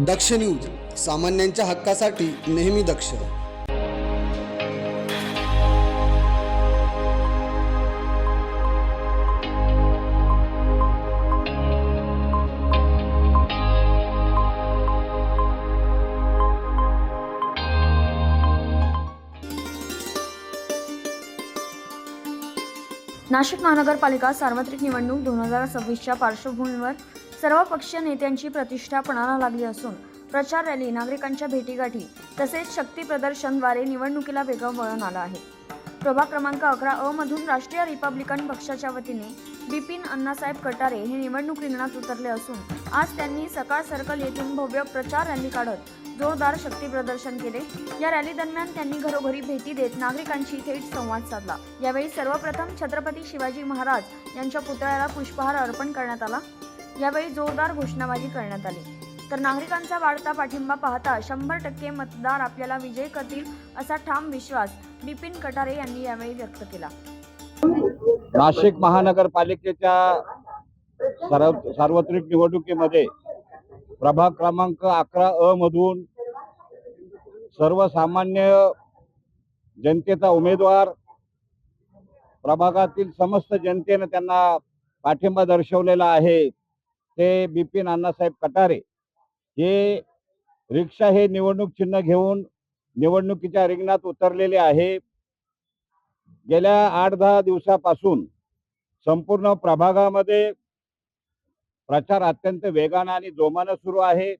दक्ष news, सामान्यांच्या हक्कासाठी नेहमी दक्ष. नाशिक महानगरपालिका सार्वत्रिक निवडणूक 2026च्या पार्श्वभूमीवर सर्व पक्षीय नेत्यांची प्रतिष्ठा पणाला लागली असून प्रचार रॅली, नागरिकांच्या भेटीगाठी तसेच शक्ती प्रदर्शनद्वारे निवडणुकीला वेगळं वळण आलं आहे. प्रभाग क्रमांक 11 मधून राष्ट्रीय रिपब्लिकन पक्षाच्या वतीने बिपिन अण्णासाहेब कटारे हे निवडणूक रिंगणात उतरले असून आज त्यांनी सकाळ सर्कल येथून भव्य प्रचार रॅली काढत जोरदार शक्ती प्रदर्शन केले. या रॅली दरम्यान त्यांनी घरोघरी भेटी देत नागरिकांशी थेट संवाद साधला. यावेळी सर्वप्रथम छत्रपती शिवाजी महाराज यांच्या पुतळ्याला पुष्पहार अर्पण करण्यात आला. यावेळी जोरदार घोषणाबाजी करण्यात आली. तर नागरिकांचा वाढता पाठिंबा पाहता 100% मतदार आपल्याला विजय करतील असा ठाम विश्वास बिपिन कटारे यांनी यावेळी व्यक्त केला. नाशिक महानगरपालिकेच्या सार्वत्रिक निवडणुकीमध्ये प्रभाग क्रमांक 11 मधून सर्वसामान्य जनतेचा उमेदवार, प्रभागातील समस्त जनतेने त्यांना पाठिंबा दर्शवलेला आहे ते बिपिन अण्णासाहेब कटारे हे रिक्षा हे निवडणूक चिन्ह घेऊन निवडणुकीच्या रिंगणात उतरलेले आहे. गेल्या 8-10 दिवसापासून संपूर्ण प्रभागामध्ये प्रचार अत्यंत वेगाने आणि जोमाने सुरू आहे.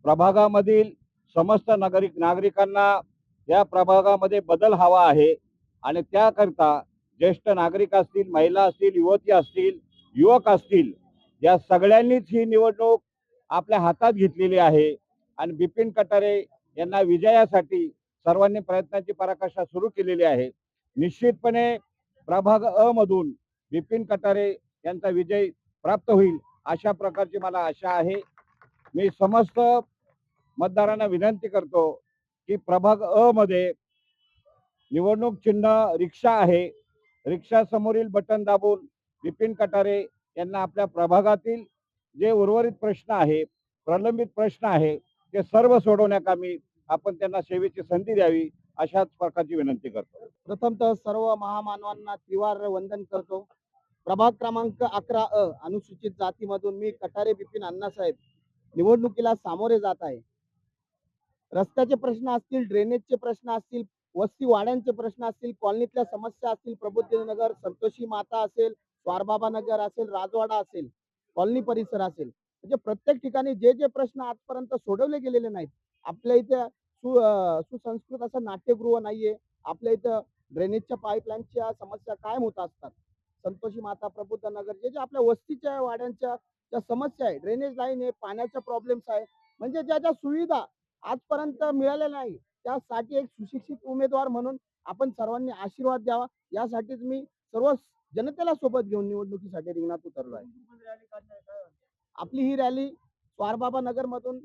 प्रभागामधील समस्त नागरिकांना या प्रभागामध्ये बदल हवा आहे आणि त्याकरता ज्येष्ठ नागरिक असतील, महिला असतील, युवती असतील, युवक असतील, या सगळ्यांनीच ही निवडणूक आपल्या हातात घेतलेली आहे आणि बिपिन कटारे यांना विजयासाठी सर्वांनी प्रयत्नाची पराकाष्ठा सुरू केलेली आहे. निश्चितपणे प्रभाग मधून बिपिन कटारे यांचा विजय प्राप्त होईल अशा प्रकारची मला आशा आहे. मी समस्त मतदारांना विनंती करतो की प्रभाग मध्ये निवडणूक चिन्ह रिक्षा आहे. रिक्षा समोरील बटन दाबून बिपिन कटारे यांना आपल्या प्रभागातील जे उर्वरित प्रश्न आहे, प्रलंबित प्रश्न आहे, ते सर्व सोडवण्याकामी आपण त्यांना सेवेची संधी द्यावी अशाच प्रकारची विनंती करतो. प्रथमतः सर्व महामानवांना त्रिवार वंदन करतो. प्रभाग क्रमांक 11 अनुसूचित जातीमधून मी कटारे बिपिन अण्णासाहेब निवडणुकीला सामोरे जात आहे. रस्त्याचे प्रश्न असतील, ड्रेनेजचे प्रश्न असतील, वस्ती वाड्यांचे प्रश्न असतील, कॉलनीतल्या समस्या असतील, प्रबुद्धनगर, संतोषी माता असेल, स्वारबाबा नगर असेल, राजवाडा असेल, कॉलनी परिसर असेल, म्हणजे प्रत्येक ठिकाणी जे जे प्रश्न आजपर्यंत सोडवले गेलेले नाहीत. आपल्या इथे सुसंस्कृत असं नाट्यगृह नाहीये. आपल्या इथं ड्रेनेजच्या पाईपलाईनच्या समस्या कायम होत असतात. संतोषी माता, प्रबुद्धनगर, जे जे आपल्या वस्तीच्या वाड्यांच्या ज्या समस्या आहे, ड्रेनेज लाईन आहे, पाण्याच्या प्रॉब्लेम्स आहे, म्हणजे ज्या ज्या सुविधा आजपर्यंत मिळाल्या नाही त्यासाठी एक सुशिक्षित उमेदवार म्हणून आपण सर्वांनी आशीर्वाद द्यावा यासाठीच मी सर्व जनतेला सोबत घेऊन निवडणुकीसाठी रिंगणात उतरलो आहे. आपली ही रॅली स्वारबाबा नगर मधून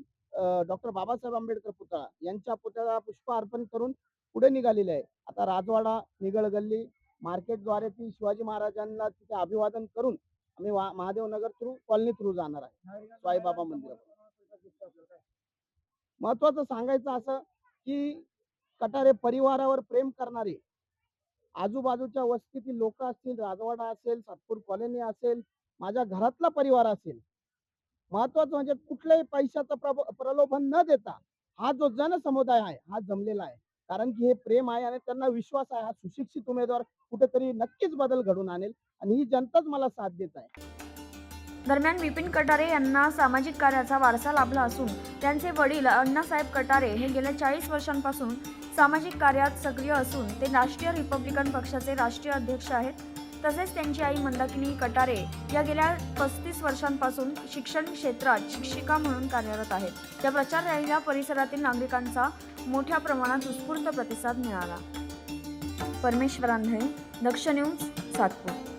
डॉक्टर बाबासाहेब आंबेडकर पुतळा यांच्या पुतळ्याला पुष्प अर्पण करून पुढे निघालेली आहे. आता राजवाडा, निगळ गल्ली, मार्केटद्वारे ती शिवाजी महाराजांना तिथे अभिवादन करून आम्ही महादेव नगर थ्रू कॉलनी थ्रू जाणार आहे साईबाबा मंदिरात. महत्वाचं सांगायचं असं की कटारे परिवारावर प्रेम करणारे आजूबाजूच्या वस्तीतील लोक असतील, राजवाडा असेल, सातपूर कॉलनी असेल, माझ्या घरातला परिवार असेल, महत्वाचं म्हणजे कुठल्याही पैशाचं प्रलोभन न देता हा जो जनसमुदाय आहे हा जमलेला आहे. कारण की हे प्रेम आहे आणि त्यांना विश्वास आहे हा सुशिक्षित उमेदवार कुठेतरी नक्कीच बदल घडून आणेल आणि ही जनताच मला साथ देत आहे. दरम्यान बिपिन कटारे यांना सामाजिक कार्याचा वारसा लाभला असून त्यांचे वडील अण्णासाहेब कटारे हे गेल्या 40 वर्षांपासून सामाजिक कार्यात सक्रिय असून ते राष्ट्रीय रिपब्लिकन पक्षाचे राष्ट्रीय अध्यक्ष आहेत. तसेच त्यांची आई मंदाकिनी कटारे या गेल्या 35 वर्षांपासून शिक्षण क्षेत्रात शिक्षिका म्हणून कार्यरत आहेत. या प्रचार रॅलीला परिसरातील नागरिकांचा मोठ्या प्रमाणात उत्स्फूर्त प्रतिसाद मिळाला. परमेश्वर आंधळे, दक्ष न्यूज, सातपूर.